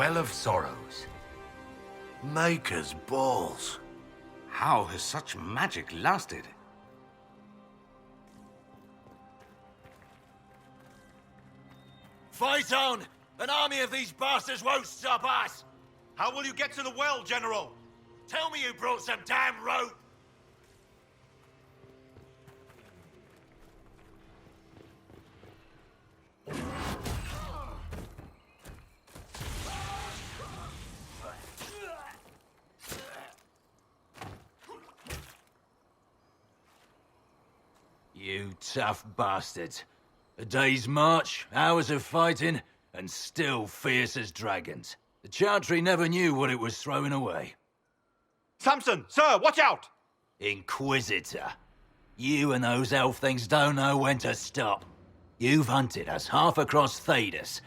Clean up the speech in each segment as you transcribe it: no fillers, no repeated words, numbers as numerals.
Well of Sorrows. Maker's balls. How has such magic lasted? Fight on! An army of these bastards won't stop us! How will you get to the well, General? Tell me you brought some damn rope! You tough bastards. A day's march, hours of fighting, and still fierce as dragons. The Chantry never knew what it was throwing away. Samson, sir, watch out! Inquisitor. You and those elf things don't know when to stop. You've hunted us half across Thedas.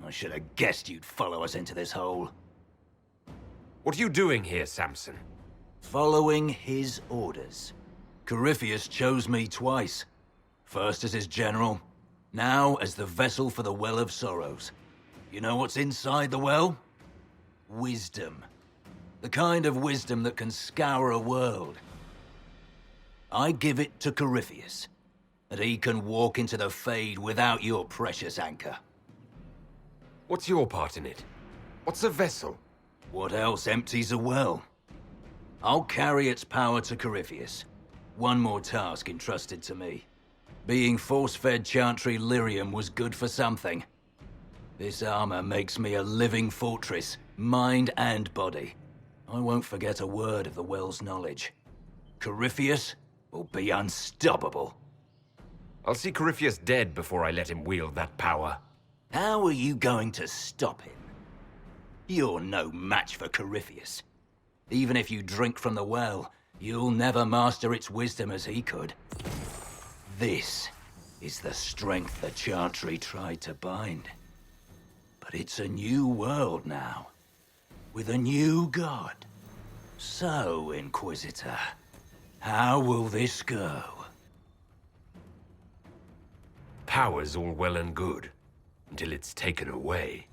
I should have guessed you'd follow us into this hole. What are you doing here, Samson? Following his orders. Corypheus chose me twice. First as his general, now as the vessel for the Well of Sorrows. You know what's inside the well? Wisdom. The kind of wisdom that can scour a world. I give it to Corypheus, that he can walk into the Fade without your precious anchor. What's your part in it? What's a vessel? What else empties a well? I'll carry its power to Corypheus. One more task entrusted to me. Being force-fed Chantry lyrium was good for something. This armor makes me a living fortress, mind and body. I won't forget a word of the well's knowledge. Corypheus will be unstoppable. I'll see Corypheus dead before I let him wield that power. How are you going to stop him? You're no match for Corypheus. Even if you drink from the well, you'll never master its wisdom as he could. This is the strength the Chantry tried to bind. But it's a new world now, with a new god. So, Inquisitor, how will this go? Power's all well and good, until it's taken away.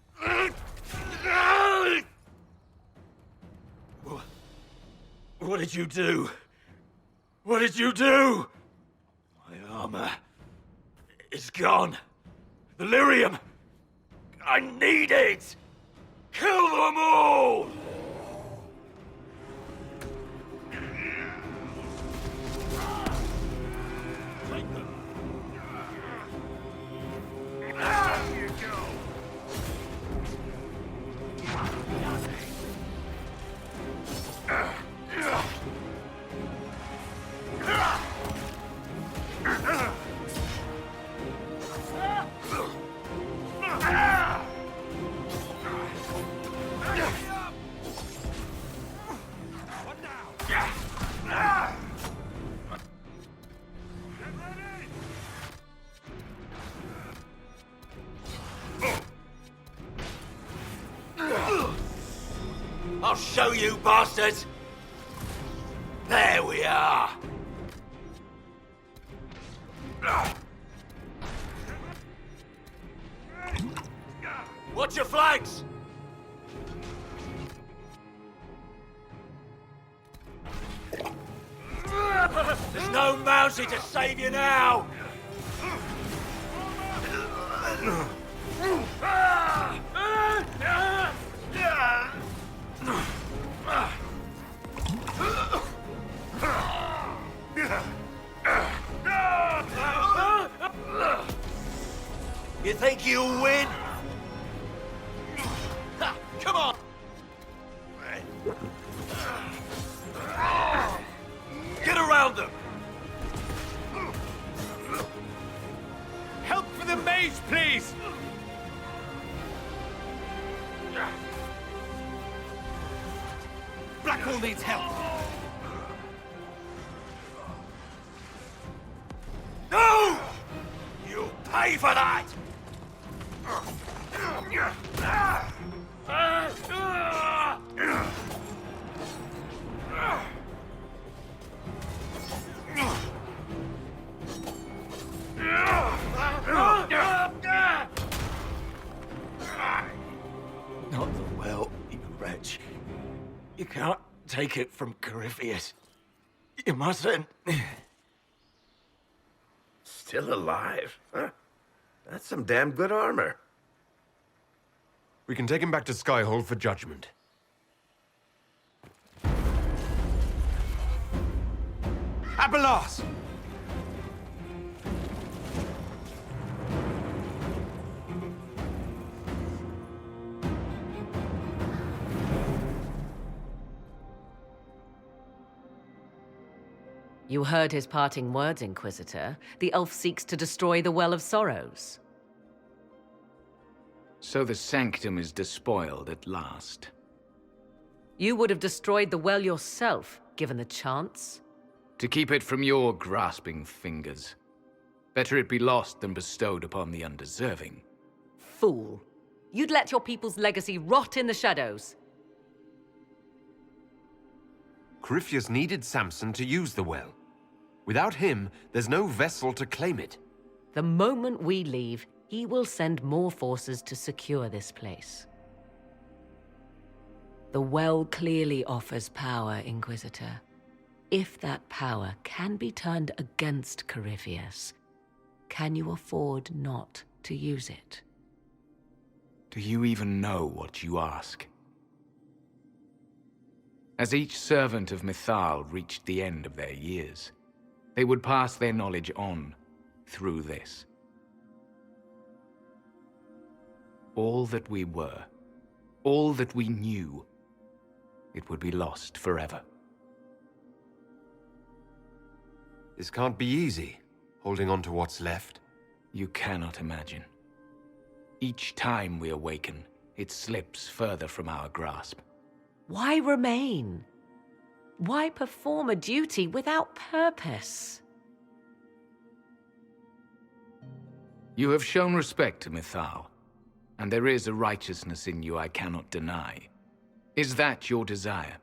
What did you do? What did you do? My armor is gone. The lyrium! I need it! Kill them all! Take them! There you go! I'll show you, bastards! There we are! Watch your flanks! There's no Mousy to save you now! You think you'll win? Ha, come on! Get around them! Help for the mage, please! Blackwall needs help. No! You'll pay for that! Not the You can't take it from Corypheus. You mustn't. Still alive, huh? That's some damn good armor. We can take him back to Skyhold for judgment. Abelas! You heard his parting words, Inquisitor. The elf seeks to destroy the Well of Sorrows. So the Sanctum is despoiled at last. You would have destroyed the well yourself, given the chance. To keep it from your grasping fingers. Better it be lost than bestowed upon the undeserving. Fool. You'd let your people's legacy rot in the shadows. Corypheus needed Samson to use the well. Without him, there's no vessel to claim it. The moment we leave, he will send more forces to secure this place. The well clearly offers power, Inquisitor. If that power can be turned against Corypheus, can you afford not to use it? Do you even know what you ask? As each servant of Mythal reached the end of their years, they would pass their knowledge on through this. All that we were, all that we knew, it would be lost forever. This can't be easy, holding on to what's left. You cannot imagine. Each time we awaken, it slips further from our grasp. Why remain? Why perform a duty without purpose? You have shown respect to Mythal, and there is a righteousness in you I cannot deny. Is that your desire?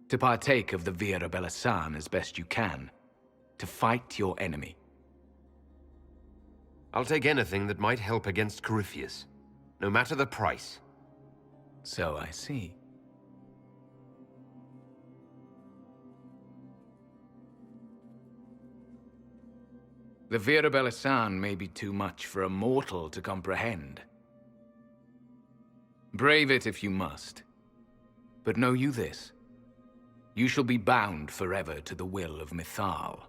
To partake of the Via Belisan as best you can? To fight your enemy? I'll take anything that might help against Corypheus, no matter the price. So I see. The Via Belisan may be too much for a mortal to comprehend. Brave it if you must. But know you this. You shall be bound forever to the will of Mythal.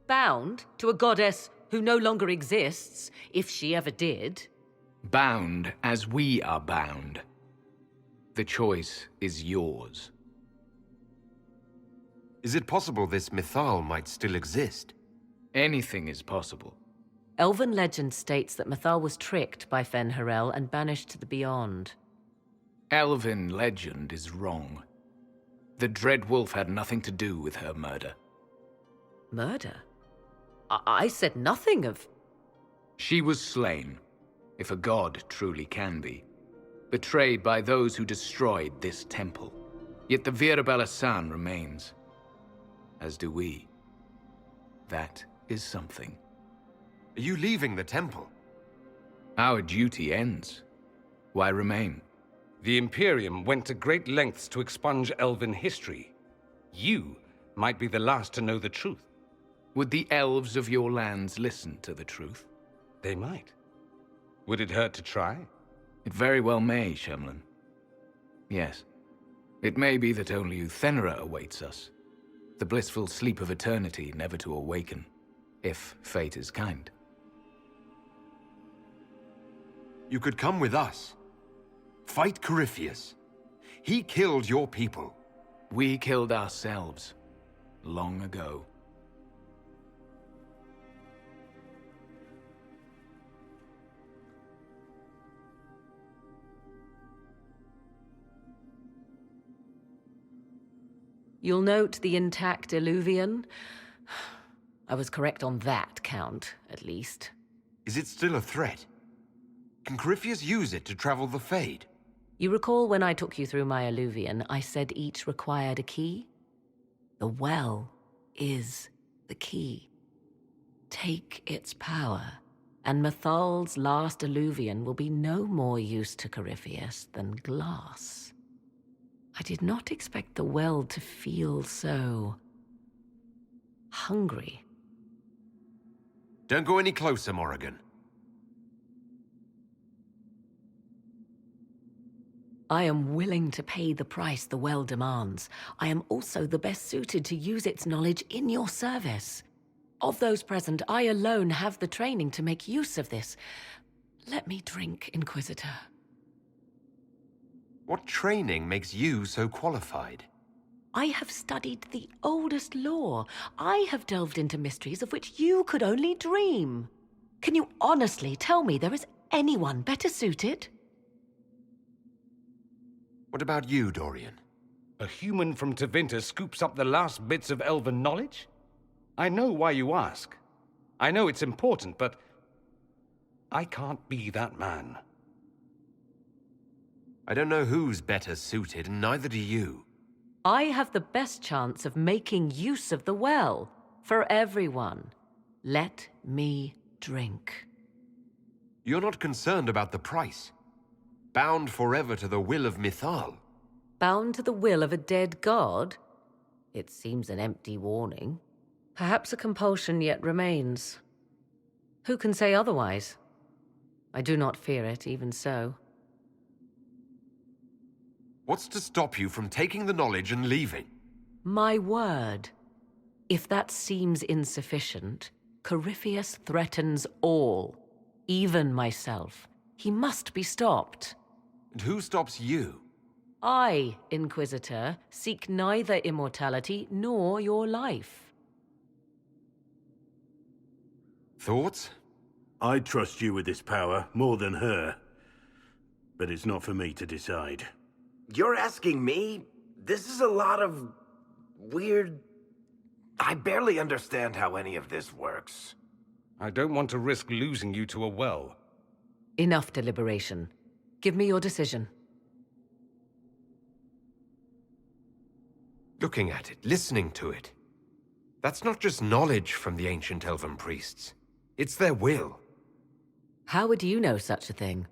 Bound to a goddess who no longer exists, if she ever did. Bound as we are bound. The choice is yours. Is it possible this Mythal might still exist? Anything is possible. Elven legend states that Mythal was tricked by Fen-Harel and banished to the Beyond. Elven legend is wrong. The Dread Wolf had nothing to do with her murder. Murder? I said nothing of... She was slain, if a god truly can be. Betrayed by those who destroyed this temple. Yet the Via Belisan remains. As do we. That is something. Are you leaving the temple? Our duty ends. Why remain? The Imperium went to great lengths to expunge Elven history. You might be the last to know the truth. Would the elves of your lands listen to the truth? They might. Would it hurt to try? It very well may, Shemlin. Yes. It may be that only Uthenera awaits us. The blissful sleep of eternity never to awaken, if fate is kind. You could come with us. Fight Corypheus. He killed your people. We killed ourselves, long ago. You'll note the intact Illuvian. I was correct on that count, at least. Is it still a threat? Can Corypheus use it to travel the Fade? You recall when I took you through my Illuvian, I said each required a key? The well is the key. Take its power, and Mythal's last Illuvian will be no more use to Corypheus than glass. I did not expect the well to feel so hungry. Don't go any closer, Morrigan. I am willing to pay the price the well demands. I am also the best suited to use its knowledge in your service. Of those present, I alone have the training to make use of this. Let me drink, Inquisitor. What training makes you so qualified? I have studied the oldest lore. I have delved into mysteries of which you could only dream. Can you honestly tell me there is anyone better suited? What about you, Dorian? A human from Tevinter scoops up the last bits of elven knowledge? I know why you ask. I know it's important, but I can't be that man. I don't know who's better suited, and neither do you. I have the best chance of making use of the well for everyone. Let me drink. You're not concerned about the price. Bound forever to the will of Mythal. Bound to the will of a dead god? It seems an empty warning. Perhaps a compulsion yet remains. Who can say otherwise? I do not fear it, even so. What's to stop you from taking the knowledge and leaving? My word. If that seems insufficient, Corypheus threatens all, even myself. He must be stopped. And who stops you? I, Inquisitor, seek neither immortality nor your life. Thoughts? I trust you with this power more than her. But it's not for me to decide. You're asking me? This is a lot of weird... I barely understand how any of this works. I don't want to risk losing you to a well. Enough deliberation. Give me your decision. Looking at it, listening to it. That's not just knowledge from the ancient elven priests. It's their will. How would you know such a thing?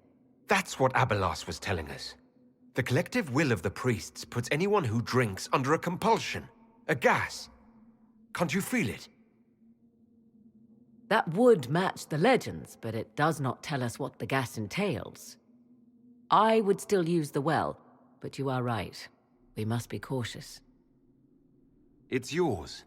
That's what Abelas was telling us. The collective will of the priests puts anyone who drinks under a compulsion, a gas. Can't you feel it? That would match the legends, but it does not tell us what the gas entails. I would still use the well, but you are right. We must be cautious. It's yours.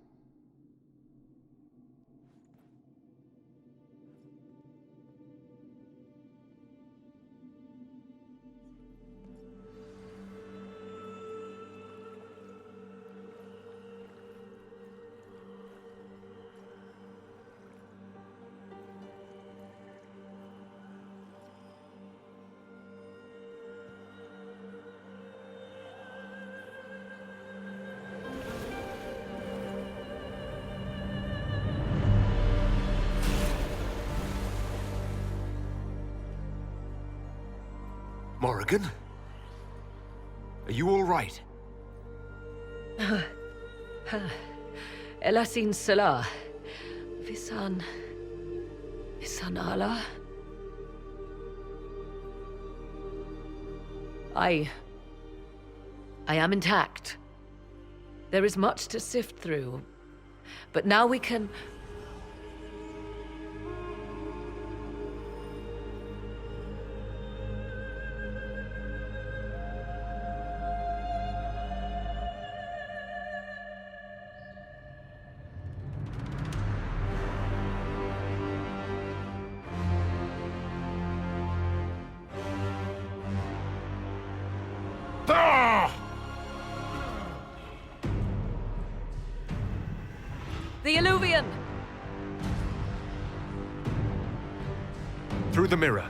Morrigan? Are you all right? Elasin Salah. Visan Allah. I am intact. There is much to sift through, but now we can... The Illuvian! Through the mirror.